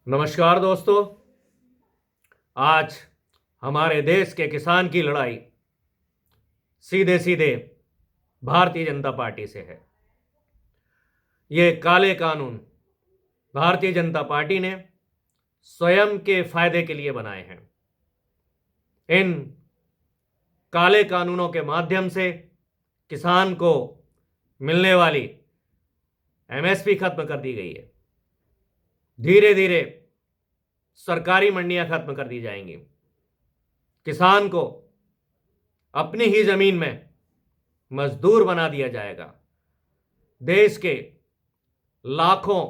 नमस्कार दोस्तों। आज हमारे देश के किसान की लड़ाई सीधे सीधे भारतीय जनता पार्टी से है। ये काले कानून भारतीय जनता पार्टी ने स्वयं के फायदे के लिए बनाए हैं। इन काले कानूनों के माध्यम से किसान को मिलने वाली एमएसपी खत्म कर दी गई है। धीरे धीरे सरकारी मंडियां खत्म कर दी जाएंगी। किसान को अपनी ही जमीन में मजदूर बना दिया जाएगा। देश के लाखों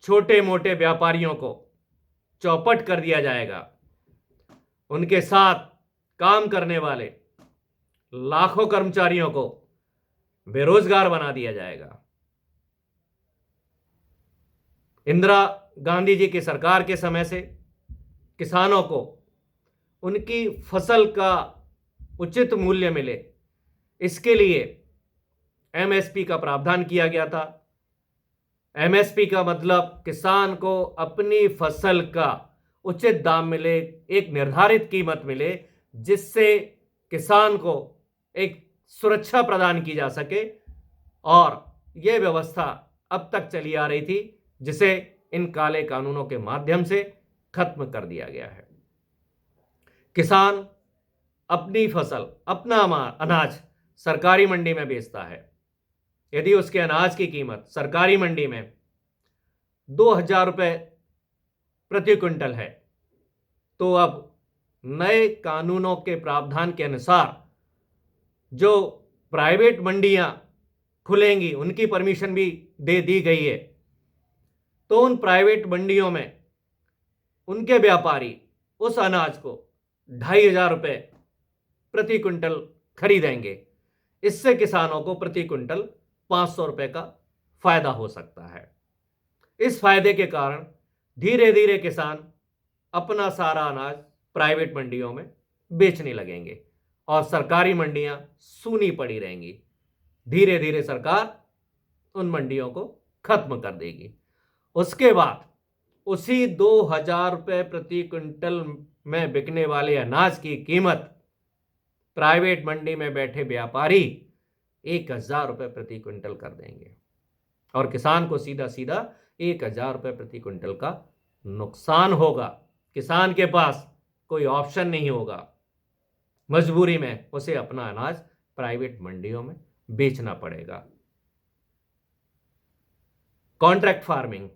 छोटे मोटे व्यापारियों को चौपट कर दिया जाएगा। उनके साथ काम करने वाले लाखों कर्मचारियों को बेरोजगार बना दिया जाएगा। इंदिरा गांधी जी की सरकार के समय से किसानों को उनकी फसल का उचित मूल्य मिले, इसके लिए एमएसपी का प्रावधान किया गया था। एमएसपी का मतलब किसान को अपनी फसल का उचित दाम मिले, एक निर्धारित कीमत मिले, जिससे किसान को एक सुरक्षा प्रदान की जा सके। और यह व्यवस्था अब तक चली आ रही थी, जिसे इन काले कानूनों के माध्यम से खत्म कर दिया गया है। किसान अपनी फसल, अपना अनाज सरकारी मंडी में बेचता है। यदि उसके अनाज की कीमत सरकारी मंडी में 2,000 रुपये प्रति क्विंटल है, तो अब नए कानूनों के प्रावधान के अनुसार जो प्राइवेट मंडियां खुलेंगी, उनकी परमिशन भी दे दी गई है। तो उन प्राइवेट मंडियों में उनके व्यापारी उस अनाज को 2,500 रुपये प्रति क्विंटल खरीदेंगे। इससे किसानों को प्रति क्विंटल 500 रुपये का फायदा हो सकता है। इस फायदे के कारण धीरे धीरे किसान अपना सारा अनाज प्राइवेट मंडियों में बेचने लगेंगे और सरकारी मंडियां सूनी पड़ी रहेंगी। धीरे धीरे सरकार उन मंडियों को खत्म कर देगी। उसके बाद उसी 2,000 रुपये प्रति क्विंटल में बिकने वाले अनाज की कीमत प्राइवेट मंडी में बैठे व्यापारी 1,000 रुपये प्रति क्विंटल कर देंगे और किसान को सीधा सीधा 1,000 रुपये प्रति क्विंटल का नुकसान होगा। किसान के पास कोई ऑप्शन नहीं होगा, मजबूरी में उसे अपना अनाज प्राइवेट मंडियों में बेचना पड़ेगा। कॉन्ट्रैक्ट फार्मिंग,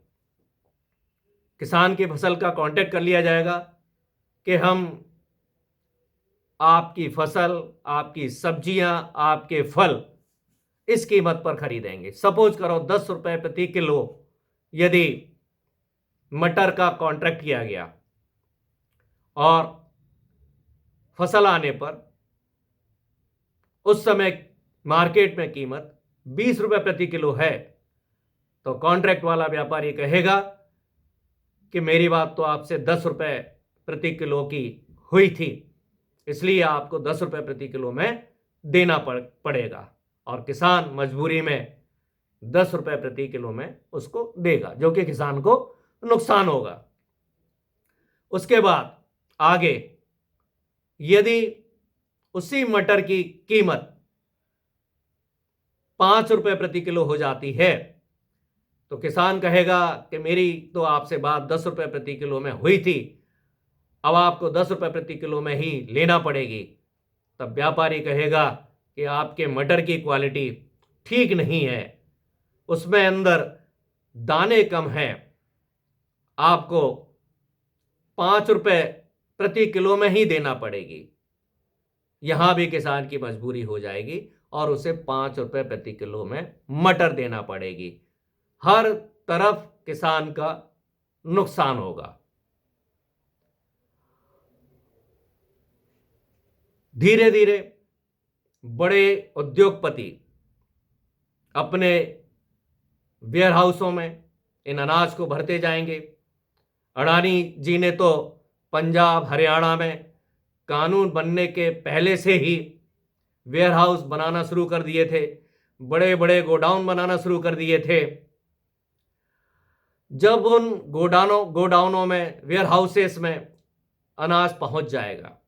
किसान की फसल का कॉन्ट्रैक्ट कर लिया जाएगा कि हम आपकी फसल, आपकी सब्जियां, आपके फल इस कीमत पर खरीदेंगे। सपोज करो 10 रुपये प्रति किलो यदि मटर का कॉन्ट्रैक्ट किया गया और फसल आने पर उस समय मार्केट में कीमत 20 रुपये प्रति किलो है, तो कॉन्ट्रैक्ट वाला व्यापारी कहेगा कि मेरी बात तो आपसे 10 रुपये प्रति किलो की हुई थी, इसलिए आपको 10 रुपये प्रति किलो में देना पड़ेगा। और किसान मजबूरी में 10 रुपये प्रति किलो में उसको देगा, जो कि किसान को नुकसान होगा। उसके बाद आगे यदि उसी मटर की कीमत 5 रुपये प्रति किलो हो जाती है, तो किसान कहेगा कि मेरी तो आपसे बात 10 रुपये प्रति किलो में हुई थी, अब आपको 10 रुपये प्रति किलो में ही लेना पड़ेगी। तब व्यापारी कहेगा कि आपके मटर की क्वालिटी ठीक नहीं है, उसमें अंदर दाने कम हैं, आपको 5 रुपये प्रति किलो में ही देना पड़ेगी। यहां भी किसान की मजबूरी हो जाएगी और उसे 5 रुपये प्रति किलो में मटर देना पड़ेगी। हर तरफ किसान का नुकसान होगा। धीरे धीरे बड़े उद्योगपति अपने वेयरहाउसों में इन अनाज को भरते जाएंगे। अडानी जी ने तो पंजाब, हरियाणा में कानून बनने के पहले से ही वेयरहाउस बनाना शुरू कर दिए थे, बड़े बड़े गोडाउन बनाना शुरू कर दिए थे। जब उन गोडाउनों में, वेयर हाउसेस में अनाज पहुंच जाएगा।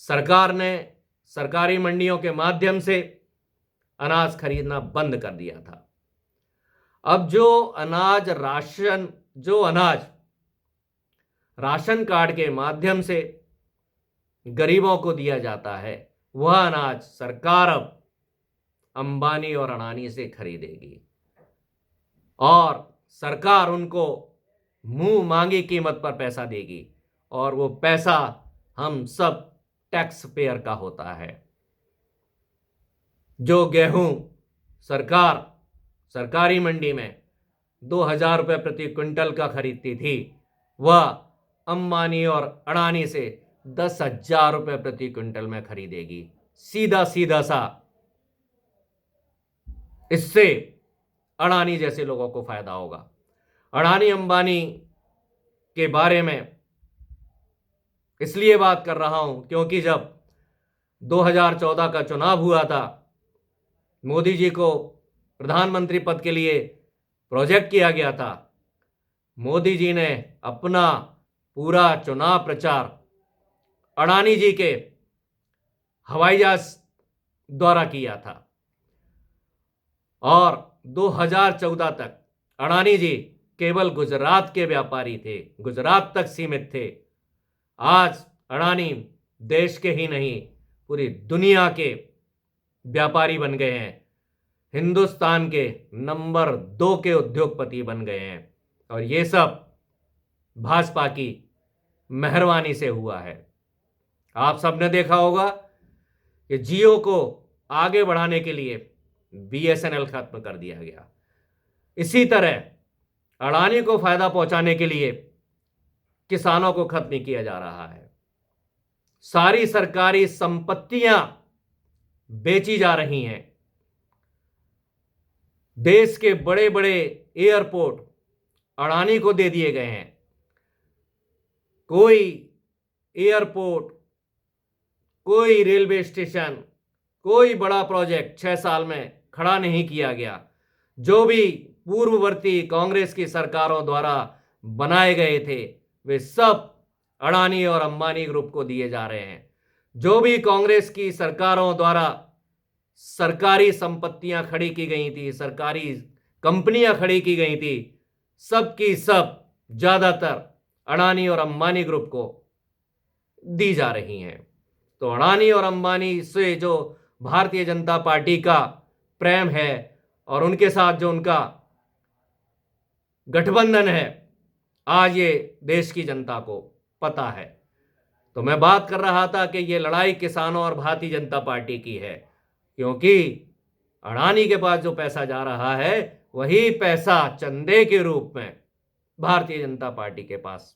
सरकार ने सरकारी मंडियों के माध्यम से अनाज खरीदना बंद कर दिया था। अब जो अनाज राशन कार्ड के माध्यम से गरीबों को दिया जाता है, वह अनाज सरकार अब अंबानी और अडानी से खरीदेगी और सरकार उनको मुंह मांगी कीमत पर पैसा देगी और वो पैसा हम सब टैक्स पेयर का होता है। जो गेहूं सरकार सरकारी मंडी में 2,000 रुपये प्रति क्विंटल का खरीदती थी, वह अंबानी और अडानी से 10,000 रुपये प्रति क्विंटल में खरीदेगी। सीधा सीधा सा इससे अडानी जैसे लोगों को फायदा होगा। अडानी अंबानी के बारे में इसलिए बात कर रहा हूं क्योंकि जब 2014 का चुनाव हुआ था, मोदी जी को प्रधानमंत्री पद के लिए प्रोजेक्ट किया गया था। मोदी जी ने अपना पूरा चुनाव प्रचार अडानी जी के हवाई जहाज द्वारा किया था और 2014 तक अडानी जी केवल गुजरात के व्यापारी थे, गुजरात तक सीमित थे। आज अडानी देश के ही नहीं, पूरी दुनिया के व्यापारी बन गए हैं, हिंदुस्तान के नंबर 2 के उद्योगपति बन गए हैं और ये सब भाजपा की मेहरबानी से हुआ है। आप सबने देखा होगा कि जियो को आगे बढ़ाने के लिए BSNL खत्म कर दिया गया। इसी तरह अडानी को फायदा पहुंचाने के लिए किसानों को खत्म किया जा रहा है। सारी सरकारी संपत्तियां बेची जा रही हैं। देश के बड़े बड़े एयरपोर्ट अडानी को दे दिए गए हैं। कोई एयरपोर्ट, कोई रेलवे स्टेशन, कोई बड़ा प्रोजेक्ट 6 साल में खड़ा नहीं किया गया। जो भी पूर्ववर्ती कांग्रेस की सरकारों द्वारा बनाए गए थे, वे सब अडानी और अंबानी ग्रुप को दिए जा रहे हैं। जो भी कांग्रेस की सरकारों द्वारा सरकारी संपत्तियां खड़ी की गई थी, सरकारी कंपनियां खड़ी की गई थी, सब की सब ज्यादातर अडानी और अंबानी ग्रुप को दी जा रही हैं। तो अडानी और अंबानी से जो भारतीय जनता पार्टी का प्रेम है और उनके साथ जो उनका गठबंधन है, आज ये देश की जनता को पता है। तो मैं बात कर रहा था कि ये लड़ाई किसानों और भारतीय जनता पार्टी की है, क्योंकि अडानी के पास जो पैसा जा रहा है, वही पैसा चंदे के रूप में भारतीय जनता पार्टी के पास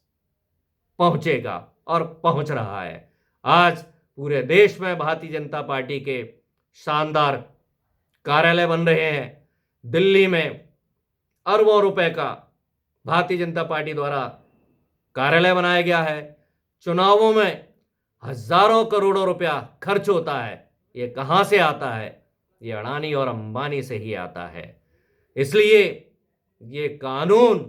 पहुंचेगा और पहुंच रहा है। आज पूरे देश में भारतीय जनता पार्टी के शानदार कार्यालय बन रहे हैं। दिल्ली में अरबों रुपए का भारतीय जनता पार्टी द्वारा कार्यालय बनाया गया है। चुनावों में हजारों करोड़ों रुपया खर्च होता है। ये कहां से आता है? ये अडानी और अंबानी से ही आता है। इसलिए ये कानून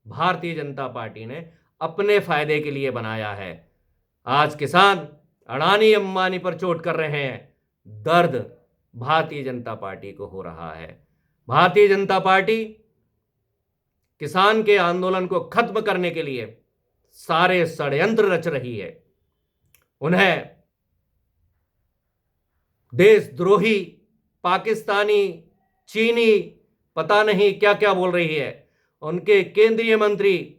भारतीय जनता पार्टी ने अपने फायदे के लिए बनाया है। आज किसान अडानी अंबानी पर चोट कर रहे हैं, दर्द भारतीय जनता पार्टी को हो रहा है। भारतीय जनता पार्टी किसान के आंदोलन को खत्म करने के लिए सारे षड्यंत्र रच रही है। उन्हें देशद्रोही, पाकिस्तानी, चीनी, पता नहीं क्या क्या बोल रही है। उनके केंद्रीय मंत्री,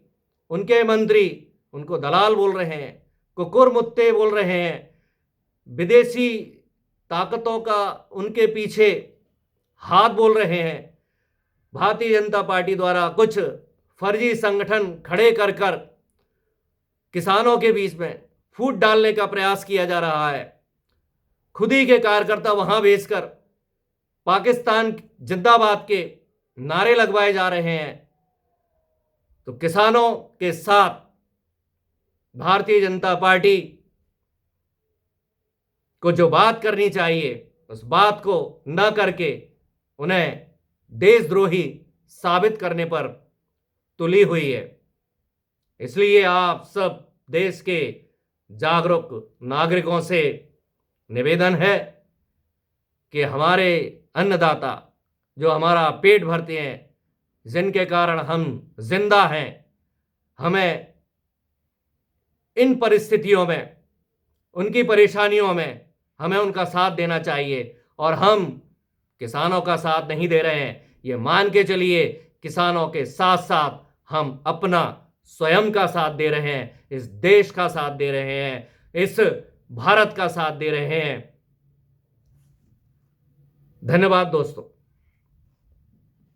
उनके मंत्री उनको दलाल बोल रहे हैं, कुकुर मुत्ते बोल रहे हैं। विदेशी ताकतों का उनके पीछे हाथ बोल रहे हैं। भारतीय जनता पार्टी द्वारा कुछ फर्जी संगठन खड़े कर कर किसानों के बीच में फूट डालने का प्रयास किया जा रहा है। खुद ही के कार्यकर्ता वहां भेजकर पाकिस्तान जिंदाबाद के नारे लगवाए जा रहे हैं। तो किसानों के साथ भारतीय जनता पार्टी को जो बात करनी चाहिए, उस बात को न करके उन्हें देशद्रोही साबित करने पर तुली हुई है। इसलिए आप सब देश के जागरूक नागरिकों से निवेदन है कि हमारे अन्नदाता जो हमारा पेट भरते हैं, जिनके कारण हम जिंदा हैं, हमें इन परिस्थितियों में, उनकी परेशानियों में हमें उनका साथ देना चाहिए। और हम किसानों का साथ नहीं दे रहे हैं, ये मान के चलिए, किसानों के साथ साथ हम अपना स्वयं का साथ दे रहे हैं, इस देश का साथ दे रहे हैं, इस भारत का साथ दे रहे हैं। धन्यवाद दोस्तों।